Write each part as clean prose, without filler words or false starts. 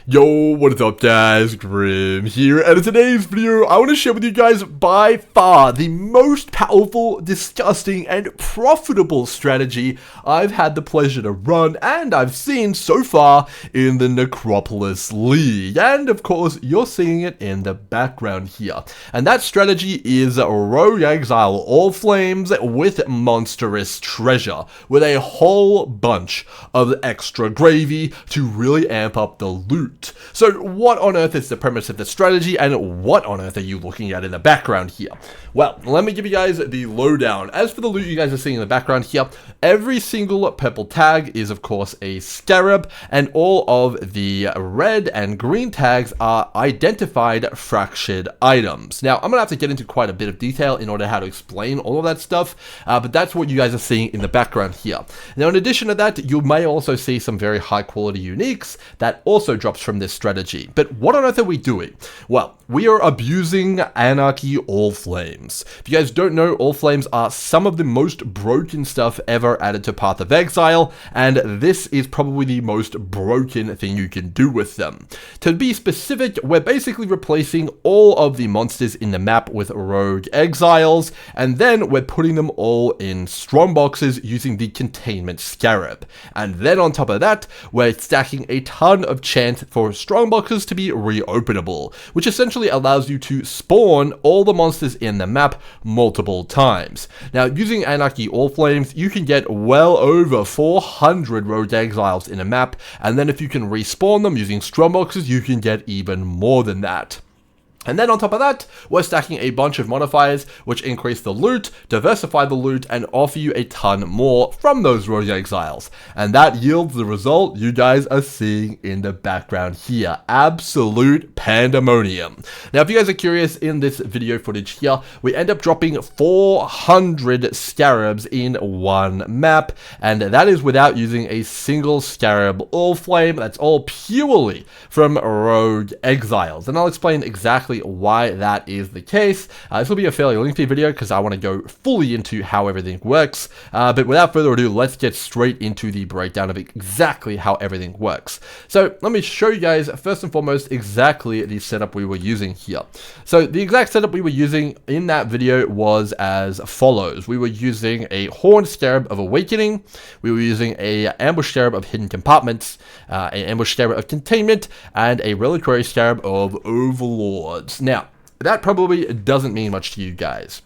Yo, what is up guys, Grim here, and in today's video, I want to share with you guys by far the most powerful, disgusting, and profitable strategy I've had the pleasure to run, and I've seen so far in the Necropolis League, and of course, you're seeing it in the background here, and that strategy is Rogue Exile All Flames with monstrous treasure, with a whole bunch of extra gravy to really amp up the loot. So what on earth is the premise of the strategy, and what on earth are you looking at in the background here? Well, let me give you guys the lowdown. As for the loot you guys are seeing in the background here, every single purple tag is of course a Scarab, and all of the red and green tags are identified fractured items. Now, I'm gonna have to get into quite a bit of detail in order how to explain all of that stuff, but that's what you guys are seeing in the background here. Now, in addition to that, you may also see some very high quality uniques that also drops from this strategy. But what on earth are we doing? Well, we are abusing Anarchy All Flames. If you guys don't know, All Flames are some of the most broken stuff ever added to Path of Exile, and this is probably the most broken thing you can do with them. To be specific, we're basically replacing all of the monsters in the map with Rogue Exiles, and then we're putting them all in strong boxes using the Containment Scarab. And then on top of that, we're stacking a ton of chance for strong boxes to be reopenable, which essentially allows you to spawn all the monsters in the map multiple times. Now, using Anarchy All Flames, you can get well over 400 Rogue Exiles in a map, and then if you can respawn them using strong boxes, you can get even more than that. And then on top of that, we're stacking a bunch of modifiers which increase the loot, diversify the loot, and offer you a ton more from those Rogue Exiles. And that yields the result you guys are seeing in the background here. Absolute pandemonium. Now, if you guys are curious, in this video footage here, we end up dropping 400 Scarabs in one map, and that is without using a single Scarab All Flame. That's all purely from Rogue Exiles. And I'll explain exactly why that is the case. This will be a fairly lengthy video because I want to go fully into how everything works, but without further ado, let's get straight into the breakdown of exactly how everything works. So let me show you guys first and foremost exactly the setup we were using here. So the exact setup we were using in that video was as follows. We were using a Horned Scarab of Awakening, we were using a Ambush Scarab of Hidden Compartments, an Ambush Scarab of Containment, and a Reliquary Scarab of Overlords. Now, that probably doesn't mean much to you guys,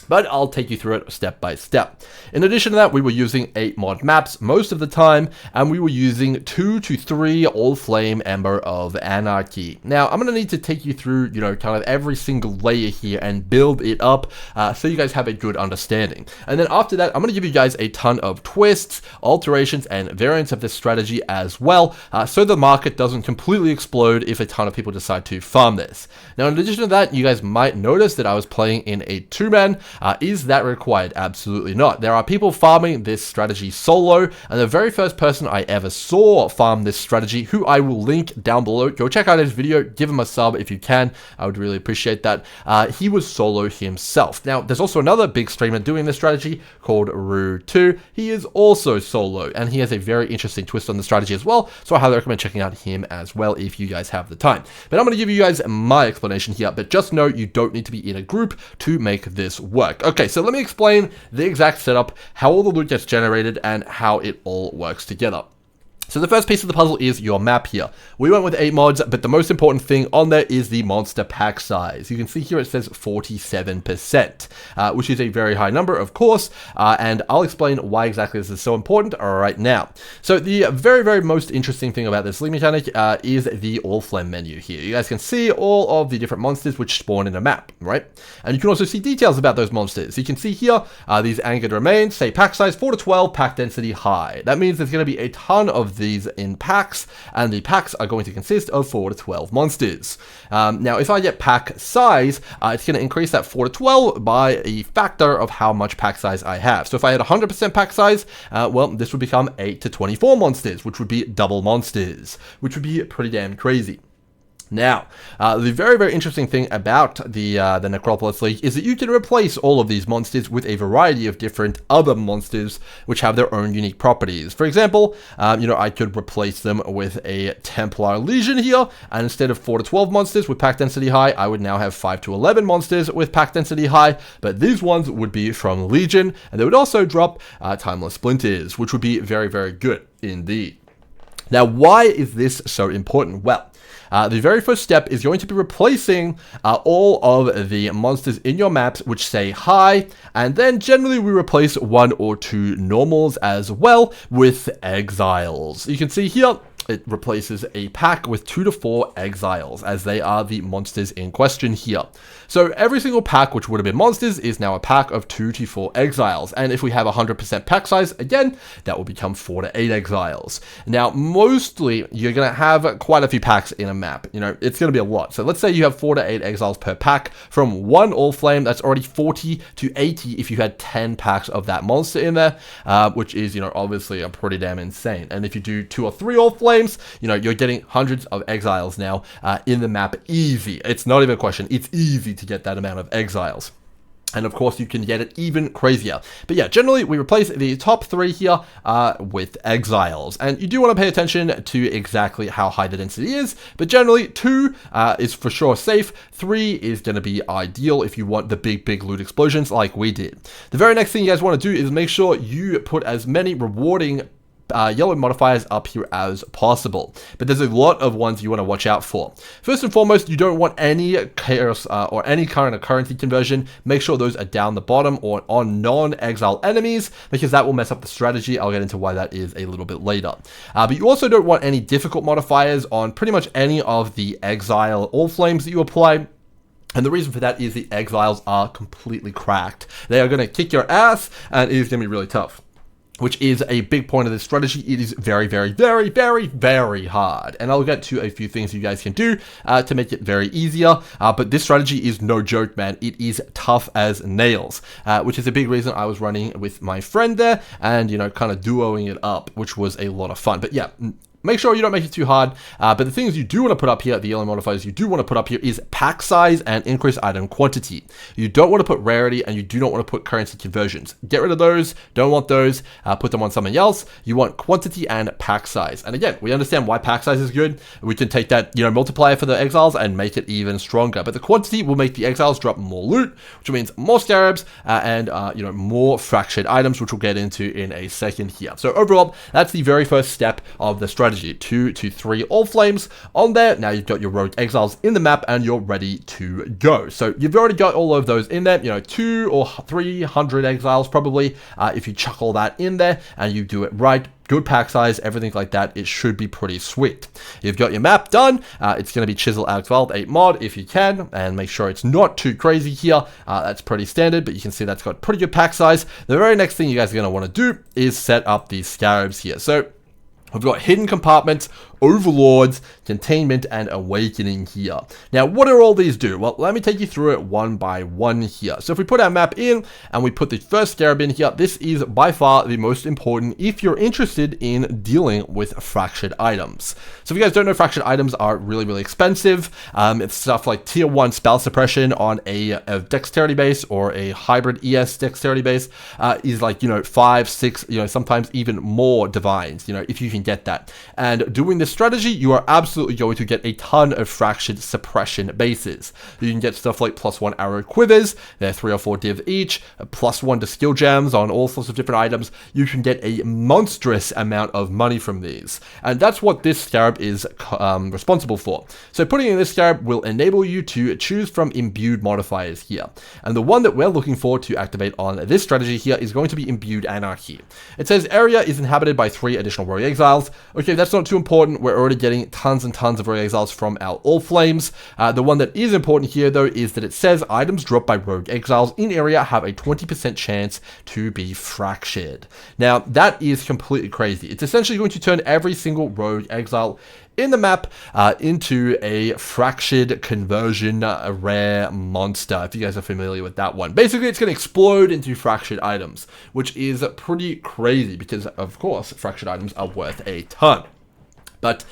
but I'll take you through it step by step. In addition to that, we were using 8 mod maps most of the time, and we were using 2 to 3 All Flame Ember of Anarchy. Now, I'm going to need to take you through, kind of every single layer here and build it up so you guys have a good understanding. And then after that, I'm going to give you guys a ton of twists, alterations, and variants of this strategy as well, so the market doesn't completely explode if a ton of people decide to farm this. Now, in addition to that, you guys might notice that I was playing in a 2-man. Is that required? Absolutely not. There are people farming this strategy solo, and the very first person I ever saw farm this strategy, who I will link down below, go check out his video, give him a sub if you can, I would really appreciate that. He was solo himself. Now, there's also another big streamer doing this strategy called Ru2. He is also solo, and he has a very interesting twist on the strategy as well, so I highly recommend checking out him as well if you guys have the time. But I'm going to give you guys my explanation here, but just know you don't need to be in a group to make this work. Okay, so let me explain the exact setup, how all the loot gets generated, and how it all works together. So the first piece of the puzzle is your map here. We went with 8 mods, but the most important thing on there is the monster pack size. You can see here it says 47%, which is a very high number, of course, and I'll explain why exactly this is so important right now. So the very, very most interesting thing about this league mechanic is the All Flame menu here. You guys can see all of the different monsters which spawn in a map, right? And you can also see details about those monsters. You can see here, these Angered Remains, say pack size 4 to 12, pack density high. That means there's going to be a ton of these in packs, and the packs are going to consist of 4 to 12 monsters. Now, if I get pack size, it's going to increase that 4 to 12 by a factor of how much pack size I have. So if I had 100% pack size, well, this would become 8 to 24 monsters, which would be double monsters, which would be pretty damn crazy. Now, the very, very interesting thing about the Necropolis League is that you can replace all of these monsters with a variety of different other monsters which have their own unique properties. For example, I could replace them with a Templar Legion here, and instead of 4 to 12 monsters with pack density high, I would now have 5 to 11 monsters with pack density high, but these ones would be from Legion, and they would also drop Timeless Splinters, which would be very, very good indeed. Now, why is this so important? Well, the very first step is going to be replacing all of the monsters in your maps which say high, and then generally we replace 1 or 2 normals as well with exiles. You can see here, it replaces a pack with 2 to 4 exiles, as they are the monsters in question here. So every single pack which would have been monsters is now a pack of 2 to 4 exiles, and if we have 100% pack size, again, that will become 4 to 8 exiles. Now, mostly, you're going to have quite a few packs in a map. It's going to be a lot. So let's say you have 4 to 8 exiles per pack from one All Flame. That's already 40 to 80 if you had 10 packs of that monster in there, which is, obviously a pretty damn insane. And if you do 2 or 3 All Flames, you're getting hundreds of exiles now in the map easy. It's not even a question. It's easy to get that amount of exiles. And of course, you can get it even crazier. But yeah, generally, we replace the top 3 here with exiles. And you do want to pay attention to exactly how high the density is. But generally, 2 is for sure safe. 3 is going to be ideal if you want the big, big loot explosions like we did. The very next thing you guys want to do is make sure you put as many rewarding yellow modifiers up here as possible, but there's a lot of ones you want to watch out for. First and foremost, you don't want any chaos or any kind of currency conversion. Make sure those are down the bottom or on non-exile enemies, because that will mess up the strategy. I'll get into why that is a little bit later. But you also don't want any difficult modifiers on pretty much any of the exile all flames that you apply. And the reason for that is the exiles are completely cracked. They are going to kick your ass, and it is going to be really tough, which is a big point of this strategy. It is very, very, very, very, very hard. And I'll get to a few things you guys can do to make it very easier. But this strategy is no joke, man. It is tough as nails, which is a big reason I was running with my friend there and, kind of duoing it up, which was a lot of fun. But yeah, make sure you don't make it too hard, but the things you do want to put up here, the yellow modifiers you do want to put up here is pack size and increase item quantity. You don't want to put rarity, and you do not want to put currency conversions. Get rid of those, don't want those, put them on something else. You want quantity and pack size. And again, we understand why pack size is good. We can take that, multiplier for the exiles and make it even stronger. But the quantity will make the exiles drop more loot, which means more scarabs and, more fractured items, which we'll get into in a second here. So overall, that's the very first step of the strategy. 2 to 3 all flames on there. Now you've got your rogue exiles in the map and you're ready to go. So you've already got all of those in there, 200 or 300 exiles probably, if you chuck all that in there and you do it right. Good pack size, everything like that, it should be pretty sweet. You've got your map done. It's going to be Chisel Alex Wild 8 mod if you can, and make sure it's not too crazy here. That's pretty standard, but you can see that's got pretty good pack size. The very next thing you guys are going to want to do is set up these Scarabs here. So we've got hidden compartments, Overlords, Containment, and Awakening here. Now, what do all these do? Well, let me take you through it one by one here. So if we put our map in and we put the first Scarab in here, this is by far the most important if you're interested in dealing with fractured items. So if you guys don't know, fractured items are really, really expensive. It's stuff like tier 1 spell suppression on a dexterity base or a hybrid ES dexterity base is like, 5, 6, sometimes even more divines, if you can get that. And doing this strategy, you are absolutely going to get a ton of fractured suppression bases. You can get stuff like +1 arrow quivers, they're 3 or 4 div each, +1 to skill gems on all sorts of different items. You can get a monstrous amount of money from these. And that's what this Scarab is responsible for. So putting in this Scarab will enable you to choose from imbued modifiers here. And the one that we're looking for to activate on this strategy here is going to be Imbued Anarchy. It says area is inhabited by 3 additional rogue exiles. Okay, that's not too important. We're already getting tons and tons of rogue exiles from our all flames. The one that is important here though is that it says items dropped by rogue exiles in area have a 20% chance to be fractured. Now that is completely crazy. It's essentially going to turn every single rogue exile in the map into a fractured conversion rare monster, if you guys are familiar with that one. Basically, it's going to explode into fractured items, which is pretty crazy because, of course, fractured items are worth a ton. But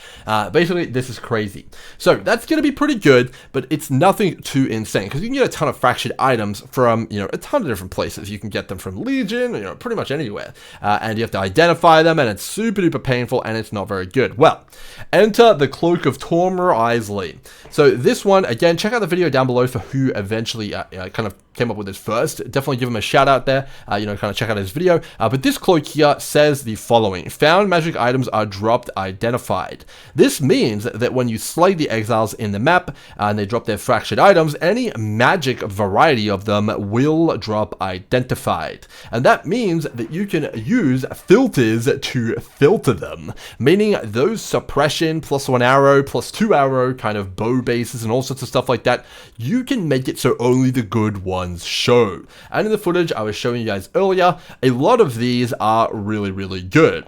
basically, this is crazy. So that's going to be pretty good, but it's nothing too insane because you can get a ton of fractured items from, a ton of different places. You can get them from Legion, pretty much anywhere. And you have to identify them, and it's super duper painful, and it's not very good. Well, enter the Cloak of Tormur Isley. So this one, again, check out the video down below for who eventually kind of came up with this first. Definitely give him a shout out there, kind of check out his video. But this cloak here says the following: found magic items are dropped identified. This means that when you slay the exiles in the map and they drop their fractured items, any magic variety of them will drop identified. And that means that you can use filters to filter them, meaning those suppression +1 arrow, +2 arrow kind of bow bases and all sorts of stuff like that, you can make it so only the good ones show. And in the footage I was showing you guys earlier, a lot of these are really, really good.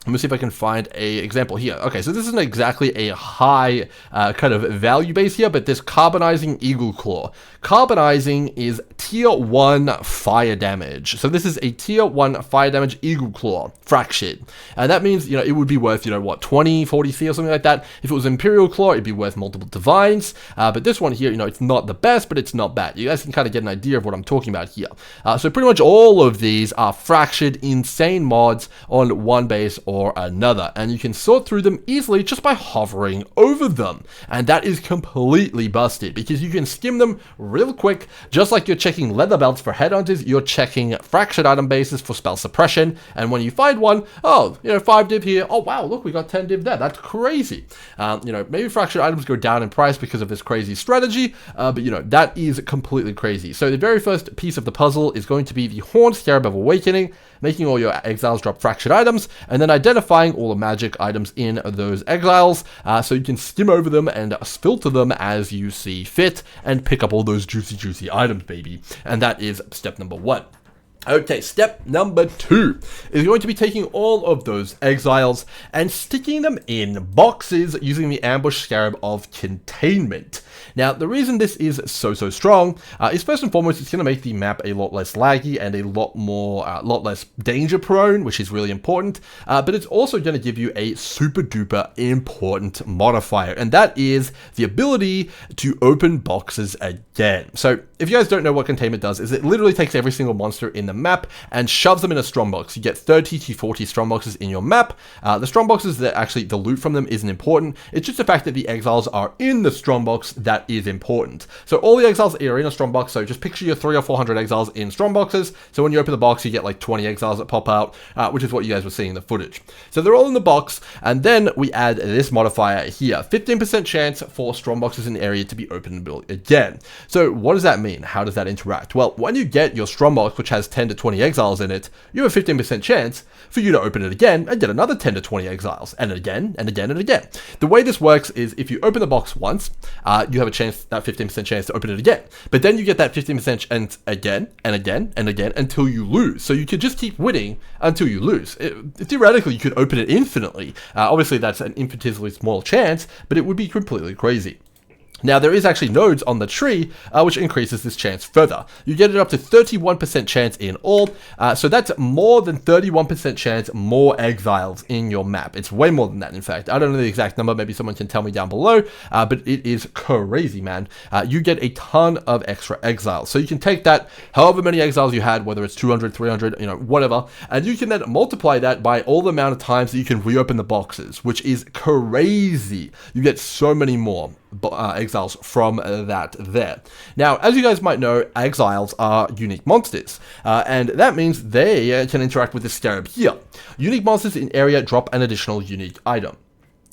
Let me see if I can find a example here. Okay, so this isn't exactly a high kind of value base here, but this Carbonizing Eagle Claw. Carbonizing is tier 1 fire damage. So this is a tier 1 fire damage Eagle Claw, fractured. And that means, it would be worth, what, 20, 40 C or something like that. If it was Imperial Claw, it'd be worth multiple divines. But this one here, it's not the best, but it's not bad. You guys can kind of get an idea of what I'm talking about here. So pretty much all of these are fractured, insane mods on one base or another, and you can sort through them easily just by hovering over them. And that is completely busted because you can skim them real quick. Just like you're checking leather belts for Headhunters, you're checking fractured item bases for spell suppression, and when you find one, 5 div here, oh wow, look, we got 10 div there. That's crazy. Maybe fractured items go down in price because of this crazy strategy, but that is completely crazy. So the very first piece of the puzzle is going to be the Horned Scarab of Awakening, making all your exiles drop fractured items, and then identifying all the magic items in those exiles, so you can skim over them and filter them as you see fit, and pick up all those juicy items, baby. And that is step number 1. Okay, step number 2 is going to be taking all of those exiles and sticking them in boxes using the Ambush Scarab of Containment. Now, the reason this is so strong is first and foremost, it's going to make the map a lot less laggy and a lot less danger prone, which is really important. But it's also going to give you a super duper important modifier, and that is the ability to open boxes again. So if you guys don't know what Containment does, is it literally takes every single monster in the map and shoves them in a strongbox. You get 30 to 40 strongboxes in your map. The strongboxes, that actually the loot from them isn't important. It's just the fact that the exiles are in the strongbox that is important. So all the exiles are in a strongbox. So just picture your 300 or 400 exiles in strongboxes. So when you open the box, you get like 20 exiles that pop out, which is what you guys were seeing in the footage. So they're all in the box, and then we add this modifier here: 15% chance for strongboxes in the area to be openable again. So what does that mean? How does that interact? Well, when you get your strongbox, which has 10 to 20 exiles in it, you have a 15% chance for you to open it again and get another 10 to 20 exiles, and again, and again, and again. The way this works is if you open the box once, you have a chance, that 15% chance to open it again. But then you get that 15% chance again, and again, and again, until you lose. So you could just keep winning until you lose. Theoretically, you could open it infinitely. Obviously, that's an infinitesimally small chance, but it would be completely crazy. Now, there is actually nodes on the tree, which increases this chance further. You get it up to 31% chance in all, so that's more than 31% chance more exiles in your map. It's way more than that, in fact. I don't know the exact number, maybe someone can tell me down below, but it is crazy, man. You get a ton of extra exiles. So you can take that, however many exiles you had, whether it's 200, 300, whatever, and you can then multiply that by all the amount of times that you can reopen the boxes, which is crazy. You get so many more exiles from that there. Now, as you guys might know, exiles are unique monsters, and that means they can interact with the Scarab here. Unique monsters in area drop an additional unique item.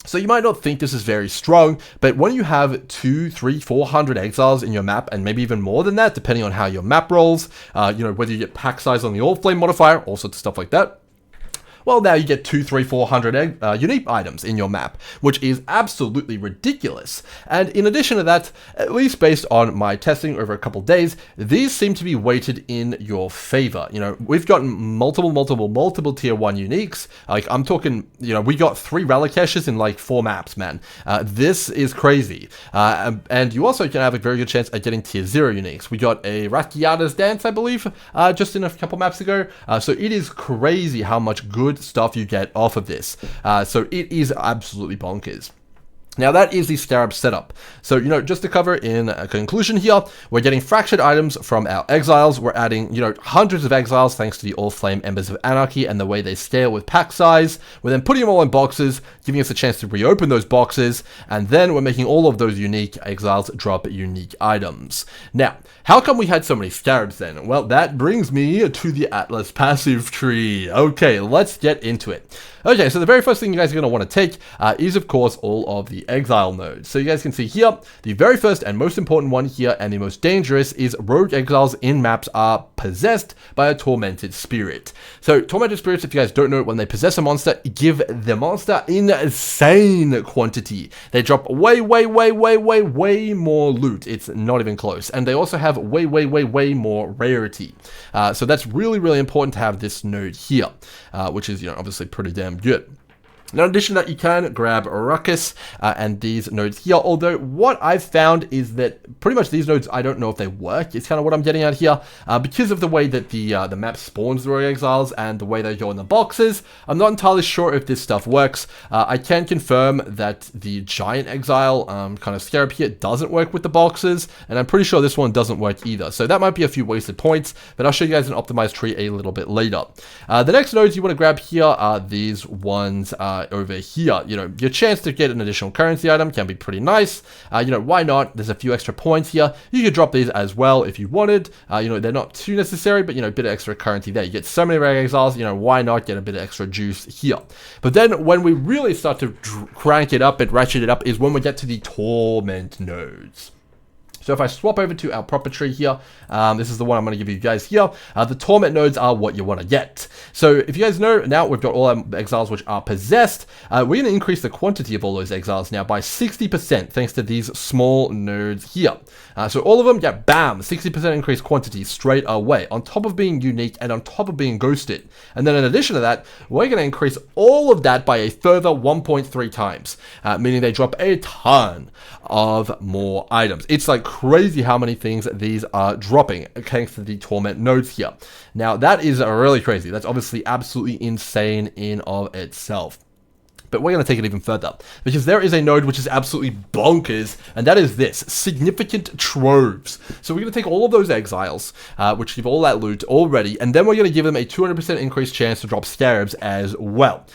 So you might not think this is very strong, but when you have 200, 300, 400 exiles in your map, and maybe even more than that, depending on how your map rolls, whether you get pack size on the All Flame modifier, all sorts of stuff like that, well, now you get 200, 300, 400 unique items in your map, which is absolutely ridiculous. And in addition to that, at least based on my testing over a couple days, these seem to be weighted in your favor. We've gotten multiple tier 1 uniques. Like, I'm talking, we got 3 relic caches in like 4 maps, man. This is crazy. And you also can have a very good chance at getting tier 0 uniques. We got a Ratkiada's Dance, I believe, just in a couple maps ago. So it is crazy how much good good stuff you get off of this. So it is absolutely bonkers. Now that is the Scarab setup. So, just to cover in a conclusion here, we're getting fractured items from our exiles. We're adding, hundreds of exiles thanks to the All-Flame Embers of Anarchy and the way they scale with pack size. We're then putting them all in boxes, giving us a chance to reopen those boxes, and then we're making all of those unique exiles drop unique items. Now, how come we had so many Scarabs then? Well, that brings me to the Atlas passive tree. Okay, let's get into it. Okay, so the very first thing you guys are going to want to take is, of course, all of the exile nodes. So you guys can see here, the very first and most important one here and the most dangerous is rogue exiles in maps are possessed by a tormented spirit. So tormented spirits, if you guys don't know, when they possess a monster, give the monster insane quantity. They drop way more loot. It's not even close. And they also have way more rarity. So that's really important to have this node here, which is, obviously pretty damn good. Now, in addition to that, you can grab Ruckus and these nodes here, although what I've found is that pretty much these nodes, I don't know if they work. It's kind of what I'm getting at here. Because of the way that the map spawns the Rogue Exiles and the way they go in the boxes, I'm not entirely sure if this stuff works. I can confirm that the Giant Exile kind of Scarab here doesn't work with the boxes, and I'm pretty sure this one doesn't work either. So that might be a few wasted points, but I'll show you guys an optimized tree a little bit later. The next nodes you want to grab here are these ones over here. Your chance to get an additional currency item can be pretty nice. Why not? There's a few extra points here. You could drop these as well if you wanted. They're not too necessary, but a bit of extra currency there. You get so many rare exiles, why not get a bit of extra juice here? But then when we really start to crank it up and ratchet it up is when we get to the torment nodes. So if I swap over to our proper tree here, this is the one I'm going to give you guys here. The torment nodes are what you want to get. So if you guys know, now we've got all our exiles which are possessed. We're going to increase the quantity of all those exiles now by 60% thanks to these small nodes here. So all of them get bam, 60% increased quantity straight away, on top of being unique and on top of being ghosted. And then in addition to that, we're going to increase all of that by a further 1.3 times, meaning they drop a ton of more items. It's like crazy how many things these are dropping thanks to the torment nodes here. Now that is really crazy. That's obviously absolutely insane in of itself. But we're going to take it even further, because there is a node which is absolutely bonkers, and that is this, significant troves. So we're going to take all of those exiles, which give all that loot already, and then we're going to give them a 200% increased chance to drop Scarabs as well.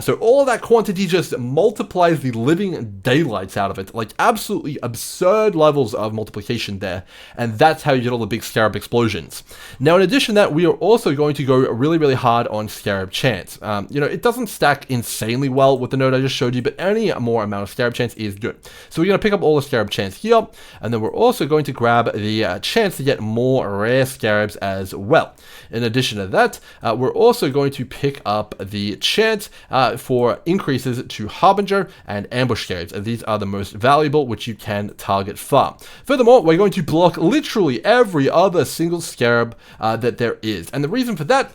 So all of that quantity just multiplies the living daylights out of it, like absolutely absurd levels of multiplication there, and that's how you get all the big Scarab explosions. Now in addition to that, we are also going to go really hard on Scarab chance. It doesn't stack insanely well with the node I just showed you, but any more amount of Scarab chance is good. So we're going to pick up all the Scarab chance here, and then we're also going to grab the chance to get more rare Scarabs as well. In addition to that, we're also going to pick up the chance for increases to Harbinger and Ambush Scarabs, and these are the most valuable, which you can target far. Furthermore, we're going to block literally every other single Scarab that there is, and the reason for that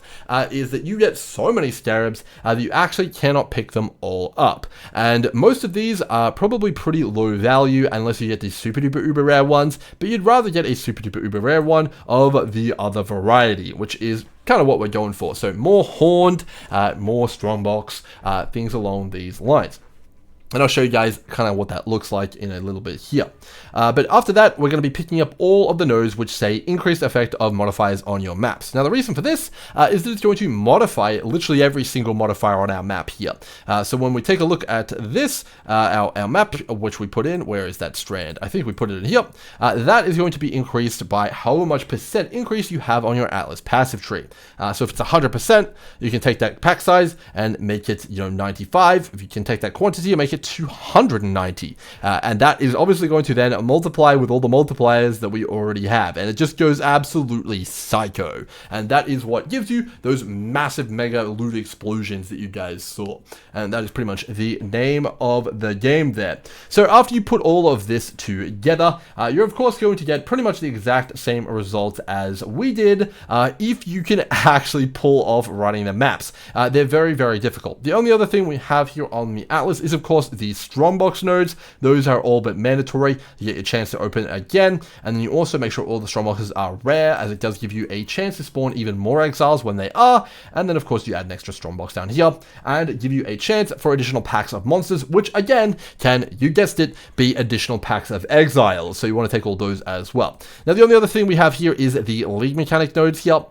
is that you get so many Scarabs that you actually cannot pick them all up, and most of these are probably pretty low value unless you get the super duper uber rare ones, but you'd rather get a super duper uber rare one of the other variety, which is kind of what we're going for. So more horned, more strongbox, things along these lines. And I'll show you guys kind of what that looks like in a little bit here. But after that, we're going to be picking up all of the nodes which say increased effect of modifiers on your maps. Now, the reason for this is that it's going to modify literally every single modifier on our map here. So when we take a look at this, our map, which we put in, where is that strand? I think we put it in here. That is going to be increased by how much percent increase you have on your Atlas passive tree. So if it's 100%, you can take that pack size and make it, 95. If you can take that quantity and make it 290, and that is obviously going to then multiply with all the multipliers that we already have, and it just goes absolutely psycho, and that is what gives you those massive mega loot explosions that you guys saw, and that is pretty much the name of the game there. So after you put all of this together, you're of course going to get pretty much the exact same results as we did if you can actually pull off running the maps. They're very difficult. The only other thing we have here on the Atlas is of course the Strongbox nodes, those are all but mandatory. You get your chance to open again, and then you also make sure all the Strongboxes are rare, as it does give you a chance to spawn even more exiles when they are, and then of course you add an extra Strongbox down here, and give you a chance for additional packs of monsters, which again can, you guessed it, be additional packs of exiles, so you want to take all those as well. Now the only other thing we have here is the League Mechanic nodes here.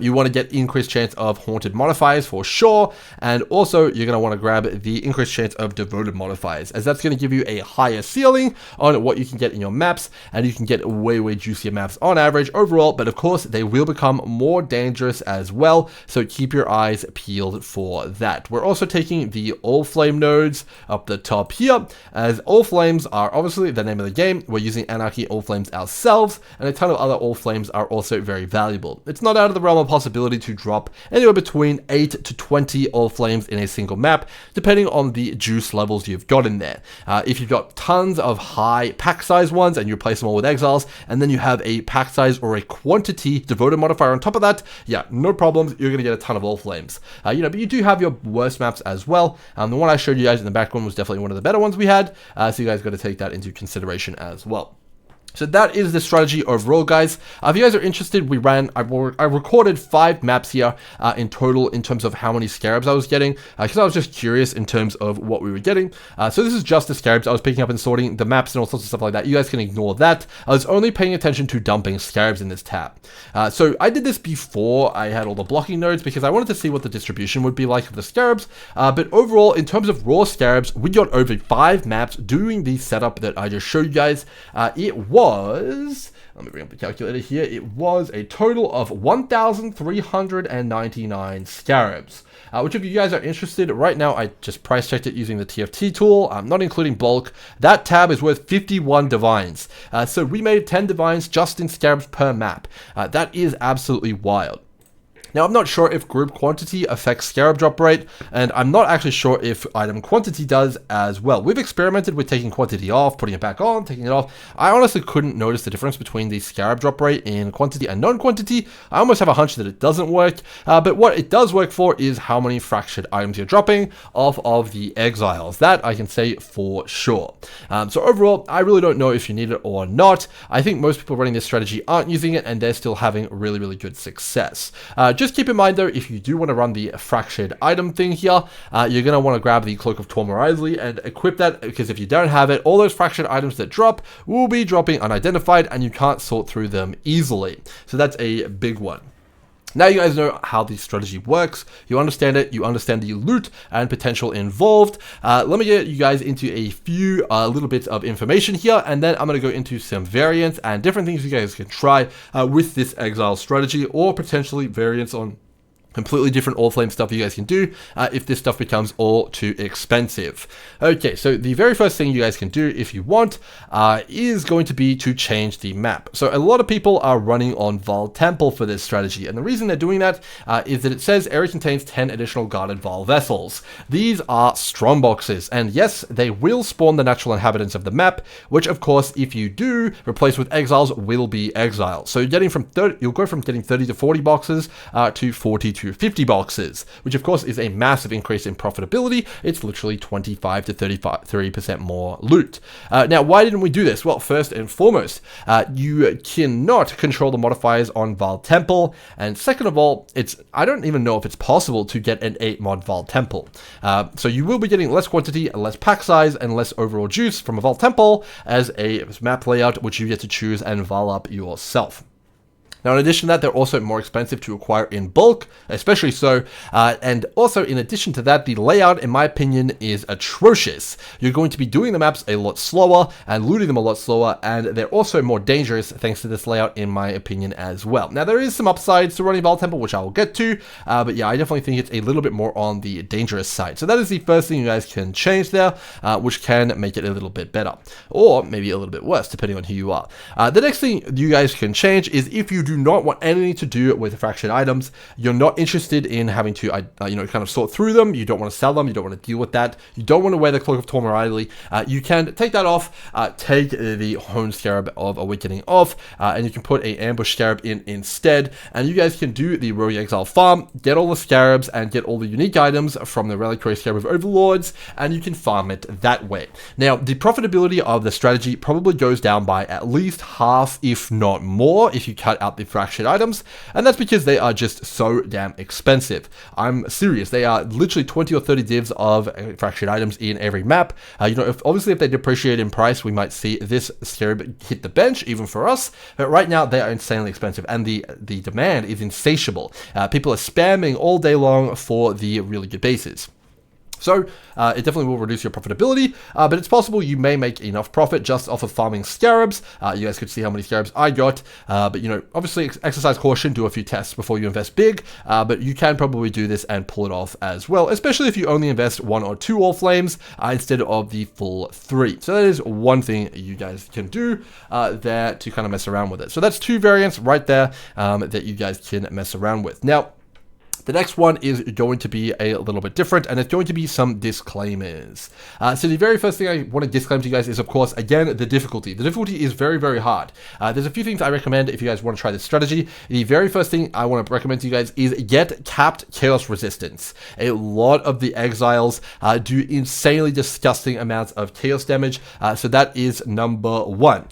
You want to get increased chance of haunted modifiers for sure, and also you're going to want to grab the increased chance of devoted modifiers, as that's going to give you a higher ceiling on what you can get in your maps, and you can get way juicier maps on average overall, but of course they will become more dangerous as well, so keep your eyes peeled for that. We're also taking the All Flame nodes up the top here, as All Flames are obviously the name of the game. We're using Anarchy All Flames ourselves, and a ton of other All Flames are also very valuable. It's not out of the realm of possibility to drop anywhere between 8 to 20 All Flames in a single map, depending on the juice levels you've got in there. If you've got tons of high pack size ones and you replace them all with exiles, and then you have a pack size or a quantity devoted modifier on top of that, yeah, no problems, you're going to get a ton of All Flames. But you do have your worst maps as well. The one I showed you guys in the background was definitely one of the better ones we had, so you guys got to take that into consideration as well. So that is the strategy overall, guys. If you guys are interested, I recorded 5 maps here in total in terms of how many Scarabs I was getting, because I was just curious in terms of what we were getting. So this is just the Scarabs I was picking up and sorting, the maps and all sorts of stuff like that. You guys can ignore that. I was only paying attention to dumping Scarabs in this tab. So I did this before I had all the blocking nodes, because I wanted to see what the distribution would be like of the Scarabs. But overall, in terms of raw Scarabs, we got over 5 maps doing the setup that I just showed you guys. It was, let me bring up the calculator here, it was a total of 1,399 Scarabs. Which if you guys are interested, right now I just price checked it using the TFT tool, not including bulk. That tab is worth 51 divines. So we made 10 divines just in Scarabs per map. That is absolutely wild. Now, I'm not sure if group quantity affects Scarab drop rate, and I'm not actually sure if item quantity does as well. We've experimented with taking quantity off, putting it back on, taking it off. I honestly couldn't notice the difference between the Scarab drop rate in quantity and non-quantity. I almost have a hunch that it doesn't work, but what it does work for is how many fractured items you're dropping off of the exiles. That I can say for sure. So overall, I really don't know if you need it or not. I think most people running this strategy aren't using it, and they're still having really good success. Just keep in mind though, if you do want to run the fractured item thing here, you're going to want to grab the Cloak of Tormor Isley and equip that, because if you don't have it, all those fractured items that drop will be dropping unidentified, and you can't sort through them easily. So that's a big one. Now you guys know how the strategy works, you understand it, you understand the loot and potential involved. Let me get you guys into a few little bits of information here, and then I'm going to go into some variants and different things you guys can try with this exile strategy, or potentially variants on completely different All Flame stuff you guys can do if this stuff becomes all too expensive. Okay, so the very first thing you guys can do if you want is going to be to change the map. So a lot of people are running on Vaal Temple for this strategy, and the reason they're doing that is that it says area contains 10 additional guarded Vaal vessels. These are Strongboxes, and yes, they will spawn the natural inhabitants of the map, which of course, if you do replace with exiles, will be exiles. So you're getting from 30, you'll go from getting 30 to 40 boxes to 40 to 50 boxes, which of course is a massive increase in profitability. It's literally 25 to 30% more loot. Now, why didn't we do this? Well, first and foremost, you cannot control the modifiers on Vaal Temple, and second of all, I don't even know if it's possible to get an 8 mod Vaal Temple. So you will be getting less quantity, less pack size, and less overall juice from a Vaal Temple as a map layout, which you get to choose and Vaal up yourself. Now, in addition to that, they're also more expensive to acquire in bulk, especially so. And also, in addition to that, the layout, in my opinion, is atrocious. You're going to be doing the maps a lot slower and looting them a lot slower, and they're also more dangerous thanks to this layout, in my opinion, as well. Now, there is some upsides to running Vaal Temple, which I will get to, but yeah, I definitely think it's a little bit more on the dangerous side. So that is the first thing you guys can change there, which can make it a little bit better, or maybe a little bit worse, depending on who you are. The next thing you guys can change is if you do do not want anything to do with fractured items. You're not interested in having to, kind of sort through them. You don't want to sell them. You don't want to deal with that. You don't want to wear the Cloak of Torment idly. You can take that off, take the Honed Scarab of Awakening off, and you can put a Ambush Scarab in instead, and you guys can do the Rogue Exile farm, get all the Scarabs, and get all the unique items from the Reliquary Scarab of Overlords, and you can farm it that way. Now, the profitability of the strategy probably goes down by at least half, if not more, if you cut out the fractured items, and that's because they are just so damn expensive. I'm serious, they are literally 20 or 30 divs of fractured items in every map. Obviously if they depreciate in price, we might see this Scarab hit the bench, even for us, but right now they are insanely expensive, and the demand is insatiable. People are spamming all day long for the really good bases. So it definitely will reduce your profitability, but it's possible you may make enough profit just off of farming Scarabs. You guys could see how many Scarabs I got, but obviously exercise caution, do a few tests before you invest big, but you can probably do this and pull it off as well, especially if you only invest 1 or 2 All Flames instead of the full 3. So that is one thing you guys can do there to kind of mess around with it. So that's 2 variants right there that you guys can mess around with. Now, the next one is going to be a little bit different, and it's going to be some disclaimers. So the very first thing I want to disclaim to you guys is, of course, again, the difficulty. The difficulty is very, very hard. There's a few things I recommend if you guys want to try this strategy. The very first thing I want to recommend to you guys is get capped chaos resistance. A lot of the exiles do insanely disgusting amounts of chaos damage, so that is number 1.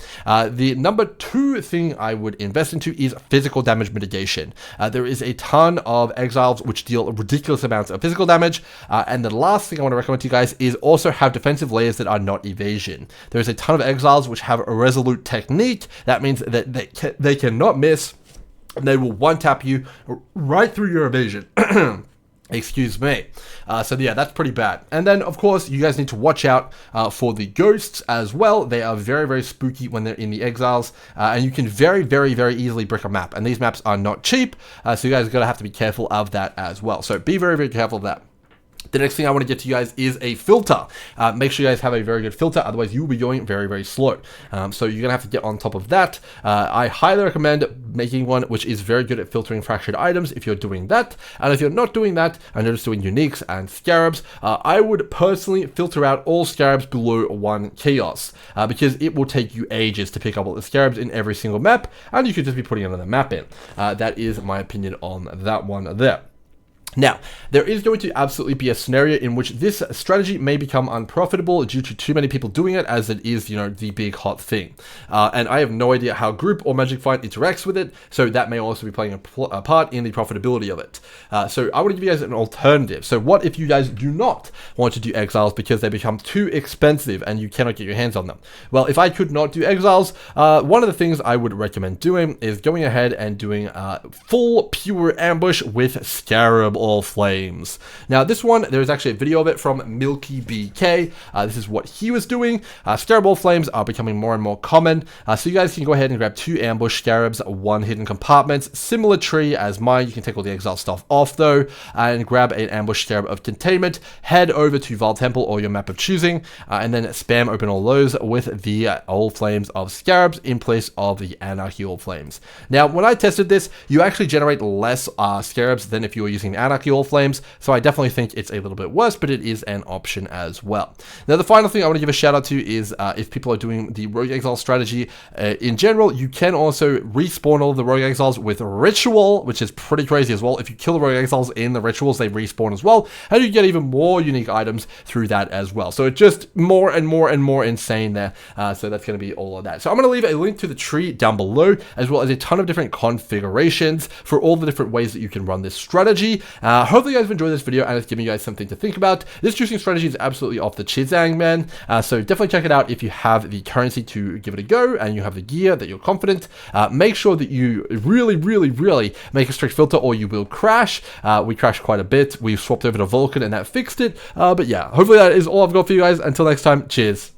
The number 2 thing I would invest into is physical damage mitigation. There is a ton of exiles which deal ridiculous amounts of physical damage, and the last thing I want to recommend to you guys is also have defensive layers that are not evasion. There's a ton of exiles which have a resolute technique. That means that they cannot miss, and they will one-tap you right through your evasion. Excuse me. So yeah, that's pretty bad. And then, of course, you guys need to watch out for the ghosts as well. They are very, very spooky when they're in the exiles, and you can very, very, very easily brick a map. And these maps are not cheap, so you guys are going to have to be careful of that as well. So be very, very careful of that. The next thing I want to get to you guys is a filter. Make sure you guys have a very good filter, otherwise you will be going very, very slow. So you're going to have to get on top of that. I highly recommend making one which is very good at filtering fractured items if you're doing that. And if you're not doing that and you're just doing uniques and Scarabs, I would personally filter out all Scarabs below 1 chaos, because it will take you ages to pick up all the Scarabs in every single map, and you could just be putting another map in. That is my opinion on that one there. Now, there is going to absolutely be a scenario in which this strategy may become unprofitable due to too many people doing it, as it is, the big hot thing. And I have no idea how Group or Magic Fight interacts with it, so that may also be playing a part in the profitability of it. So I want to give you guys an alternative. So what if you guys do not want to do exiles because they become too expensive and you cannot get your hands on them? Well, if I could not do exiles, one of the things I would recommend doing is going ahead and doing full pure ambush with Scarab All Flames. Now this one, there's actually a video of it from Milky BK. This is what he was doing. Scarab All Flames are becoming more and more common, so you guys can go ahead and grab 2 ambush Scarabs, 1 hidden compartments, similar tree as mine. You can take all the exile stuff off though, and grab an ambush Scarab of Containment, head over to Val Temple or your map of choosing, and then spam open all those with the All Flames of Scarabs in place of the Anarchy All Flames. Now when I tested this, you actually generate less Scarabs than if you were using Anarchy All Flames, so I definitely think it's a little bit worse, but it is an option as well. Now the final thing I want to give a shout out to is if people are doing the Rogue Exile strategy in general, you can also respawn all of the Rogue Exiles with Ritual, which is pretty crazy as well. If you kill the Rogue Exiles in the Rituals, they respawn as well, and you get even more unique items through that as well. So it's just more and more and more insane there. So that's going to be all of that. So I'm going to leave a link to the tree down below, as well as a ton of different configurations for all the different ways that you can run this strategy. Hopefully you guys have enjoyed this video and it's giving you guys something to think about. This juicing strategy is absolutely off the chizang, man. So definitely check it out if you have the currency to give it a go and you have the gear that you're confident. Make sure that you really, really, really make a strict filter or you will crash. We crashed quite a bit. We swapped over to Vulcan and that fixed it. But yeah, hopefully that is all I've got for you guys. Until next time, cheers.